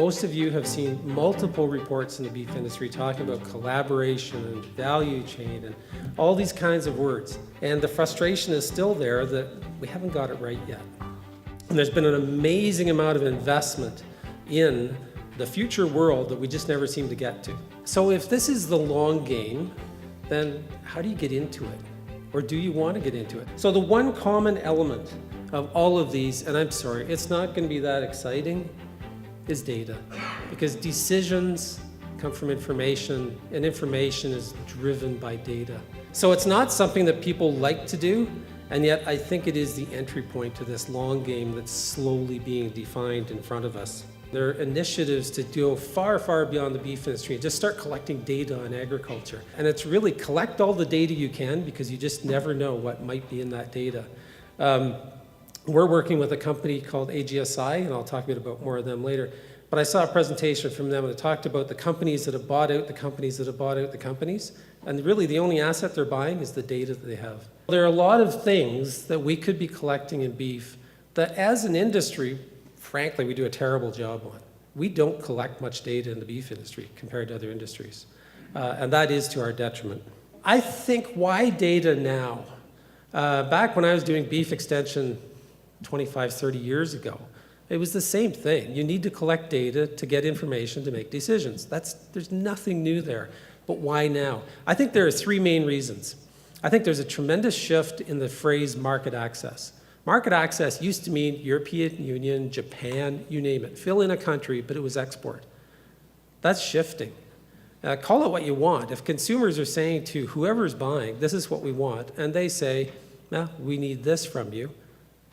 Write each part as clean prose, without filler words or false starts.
most of you have seen multiple reports in the beef industry talking about collaboration and value chain and all these kinds of words. And the frustration is still there that we haven't got it right yet. And there's been an amazing amount of investment in the future world that we just never seem to get to. So if this is the long game, then how do you get into it? Or do you want to get into it? So the one common element of all of these, and I'm sorry, it's not going to be that exciting, is data. Because decisions come from information, and information is driven by data. So it's not something that people like to do, and yet I think it is the entry point to this long game that's slowly being defined in front of us. There are initiatives to go far, far beyond the beef industry and just start collecting data on agriculture. And it's really collect all the data you can, because you just never know what might be in that data. We're working with a company called AGSI, and I'll talk a bit about more of them later. But I saw a presentation from them that talked about the companies that have bought out the companies that have bought out the companies. And really the only asset they're buying is the data that they have. There are a lot of things that we could be collecting in beef that as an industry, frankly, we do a terrible job on. We don't collect much data in the beef industry compared to other industries. And that is to our detriment. I think, why data now? Back when I was doing beef extension 25, 30 years ago, it was the same thing. You need to collect data to get information to make decisions. There's nothing new there. But why now? I think there are three main reasons. I think there's a tremendous shift in the phrase market access. Market access used to mean European Union, Japan, you name it. Fill in a country, but it was export. That's shifting. Call it what you want. If consumers are saying to whoever's buying, this is what we want, and they say, no, we need this from you,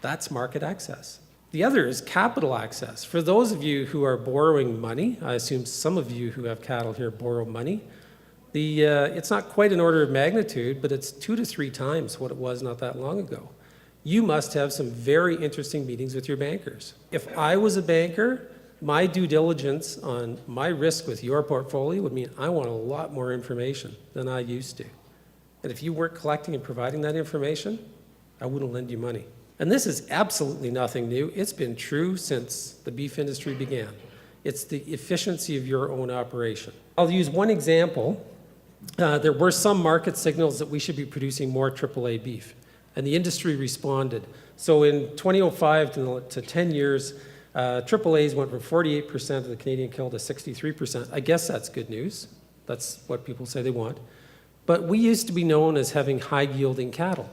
that's market access. The other is capital access. For those of you who are borrowing money, I assume some of you who have cattle here borrow money, it's not quite an order of magnitude, but it's 2 to 3 times what it was not that long ago. You must have some very interesting meetings with your bankers. If I was a banker, my due diligence on my risk with your portfolio would mean I want a lot more information than I used to. And if you weren't collecting and providing that information, I wouldn't lend you money. And this is absolutely nothing new. It's been true since the beef industry began. It's the efficiency of your own operation. I'll use one example. There were some market signals that we should be producing more AAA beef, and the industry responded. So in 2005 to 10 years, AAAs went from 48% of the Canadian kill to 63%. I guess that's good news. That's what people say they want. But we used to be known as having high-yielding cattle.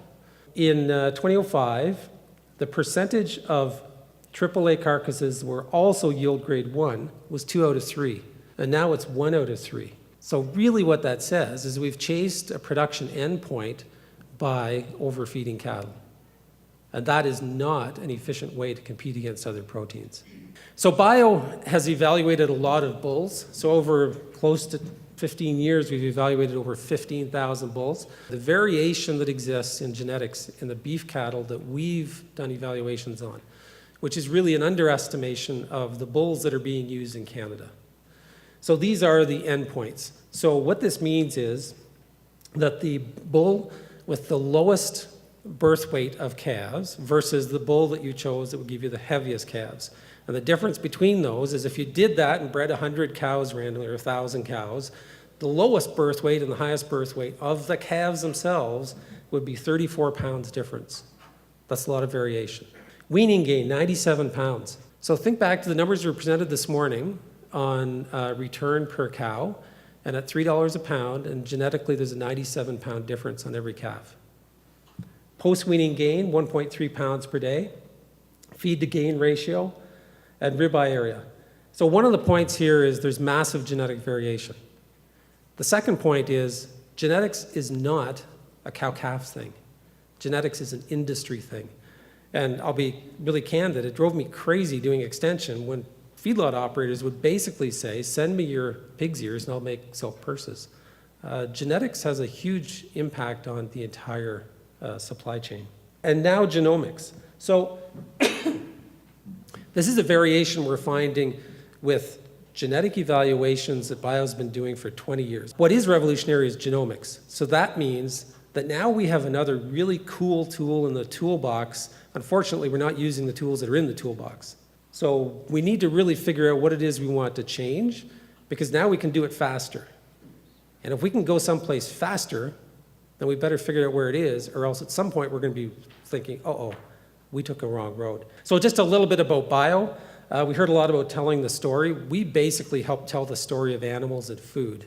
In 2005, the percentage of AAA carcasses were also yield grade 1 was 2 out of 3, and now it's 1 out of 3. So really what that says is we've chased a production endpoint by overfeeding cattle. And that is not an efficient way to compete against other proteins. So Bio has evaluated a lot of bulls. So over close to 15 years, we've evaluated over 15,000 bulls. The variation that exists in genetics in the beef cattle that we've done evaluations on, which is really an underestimation of the bulls that are being used in Canada. So these are the endpoints. So what this means is that the bull with the lowest birth weight of calves versus the bull that you chose that would give you the heaviest calves. And the difference between those is if you did that and bred 100 cows randomly or 1,000 cows, the lowest birth weight and the highest birth weight of the calves themselves would be 34 pounds difference. That's a lot of variation. Weaning gain, 97 pounds. So think back to the numbers we presented this morning on return per cow, and at $3 a pound, and genetically there's a 97-pound difference on every calf. Post-weaning gain, 1.3 pounds per day. Feed to gain ratio, and ribeye area. So one of the points here is there's massive genetic variation. The second point is genetics is not a cow-calf thing. Genetics is an industry thing. And I'll be really candid, it drove me crazy doing extension when feedlot operators would basically say, send me your pig's ears and I'll make silk purses. Genetics has a huge impact on the entire supply chain. And now genomics. So this is a variation we're finding with genetic evaluations that Bio's been doing for 20 years. What is revolutionary is genomics. So that means that now we have another really cool tool in the toolbox. Unfortunately, we're not using the tools that are in the toolbox. So we need to really figure out what it is we want to change, because now we can do it faster. And if we can go someplace faster, then we better figure out where it is, or else at some point we're going to be thinking, uh-oh, we took a wrong road. So just a little bit about bio. We heard a lot about telling the story. We basically help tell the story of animals and food.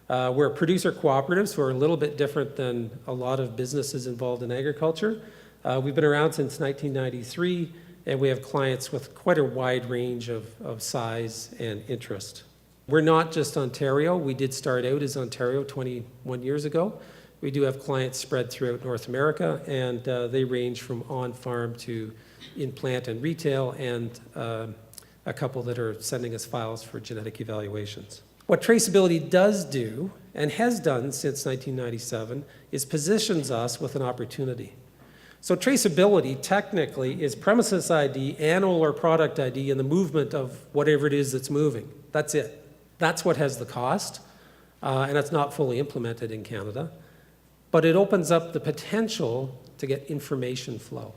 We're producer cooperatives, who are a little bit different than a lot of businesses involved in agriculture. We've been around since 1993, and we have clients with quite a wide range of size and interest. We're not just Ontario. We did start out as Ontario 21 years ago. We do have clients spread throughout North America, and they range from on-farm to in-plant and retail, and a couple that are sending us files for genetic evaluations. What traceability does do, and has done since 1997, is positions us with an opportunity. So traceability technically is premises ID, animal or product ID, and the movement of whatever it is that's moving. That's it. That's what has the cost, and it's not fully implemented in Canada. But it opens up the potential to get information flow.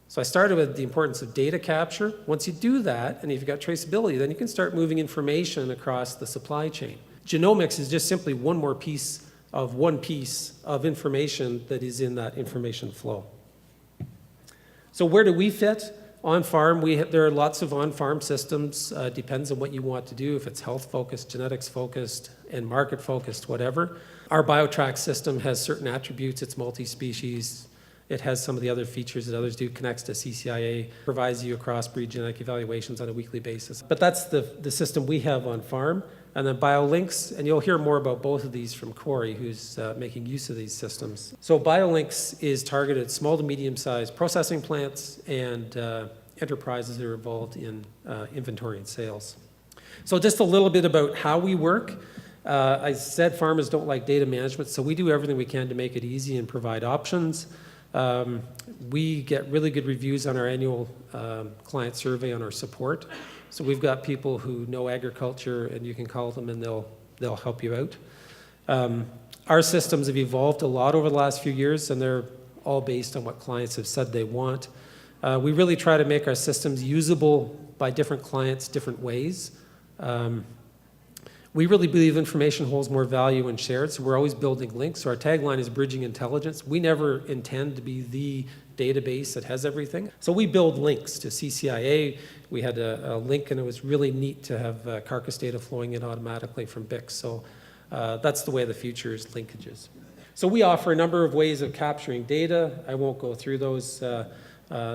So I started with the importance of data capture. Once you do that, and if you've got traceability, then you can start moving information across the supply chain. Genomics is just simply one piece of information that is in that information flow. So where do we fit? On-farm, there are lots of on-farm systems. Depends on what you want to do, if it's health-focused, genetics-focused, and market-focused, whatever. Our BioTrack system has certain attributes. It's multi-species. It has some of the other features that others do, connects to CCIA, provides you cross-breed genetic evaluations on a weekly basis. But that's the system we have on-farm. And then BioLinks, and you'll hear more about both of these from Corey, who's making use of these systems. So BioLinks is targeted at small to medium-sized processing plants and enterprises that are involved in inventory and sales. So just a little bit about how we work. I said farmers don't like data management, so we do everything we can to make it easy and provide options. We get really good reviews on our annual client survey on our support. So we've got people who know agriculture, and you can call them and they'll help you out. Our systems have evolved a lot over the last few years, and they're all based on what clients have said they want. We really try to make our systems usable by different clients different ways. We really believe information holds more value when shared, so we're always building links. So our tagline is bridging intelligence. We never intend to be the database that has everything. So we build links to CCIA. We had a link, and it was really neat to have carcass data flowing in automatically from BICS. So that's the way of the future is linkages. So we offer a number of ways of capturing data. I won't go through those.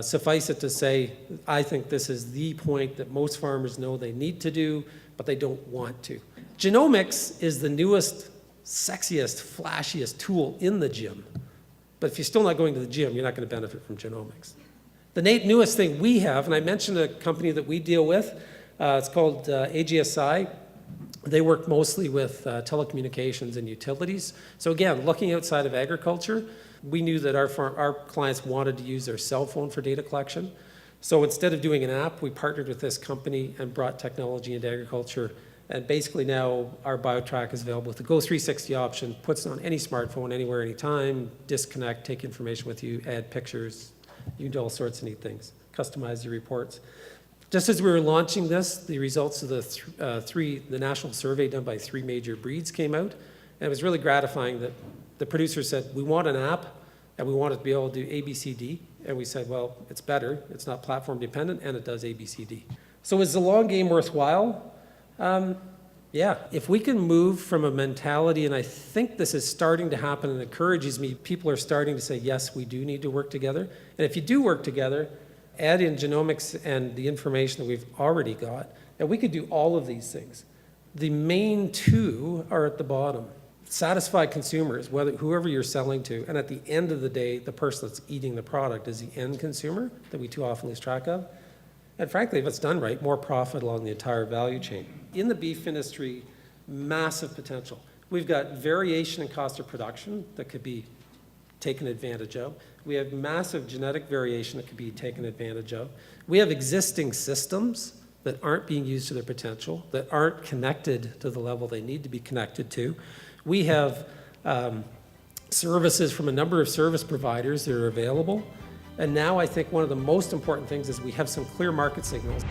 Suffice it to say, I think this is the point that most farmers know they need to do, but they don't want to. Genomics is the newest, sexiest, flashiest tool in the gym. But if you're still not going to the gym, you're not going to benefit from genomics. The newest thing we have, and I mentioned a company that we deal with, it's called AGSI. They work mostly with telecommunications and utilities. So again, looking outside of agriculture, we knew that our clients wanted to use their cell phone for data collection. So instead of doing an app, we partnered with this company and brought technology into agriculture. And basically now our BioTrack is available with the Go 360 option, puts it on any smartphone, anywhere, anytime, disconnect, take information with you, add pictures, you can do all sorts of neat things, customize your reports. Just as we were launching this, the results of the national survey done by 3 major breeds came out, and it was really gratifying that the producer said, we want an app, and we want it to be able to do ABCD, and we said, well, it's better, it's not platform dependent, and it does ABCD. So is the long game worthwhile? Yeah, if we can move from a mentality, and I think this is starting to happen and encourages me, people are starting to say, yes, we do need to work together. And if you do work together, add in genomics and the information that we've already got, and we could do all of these things. The main two are at the bottom. Satisfy consumers, whoever you're selling to, and at the end of the day, the person that's eating the product is the end consumer that we too often lose track of. And frankly, if it's done right, more profit along the entire value chain. In the beef industry, massive potential. We've got variation in cost of production that could be taken advantage of. We have massive genetic variation that could be taken advantage of. We have existing systems that aren't being used to their potential, that aren't connected to the level they need to be connected to. We have services from a number of service providers that are available. And now I think one of the most important things is we have some clear market signals.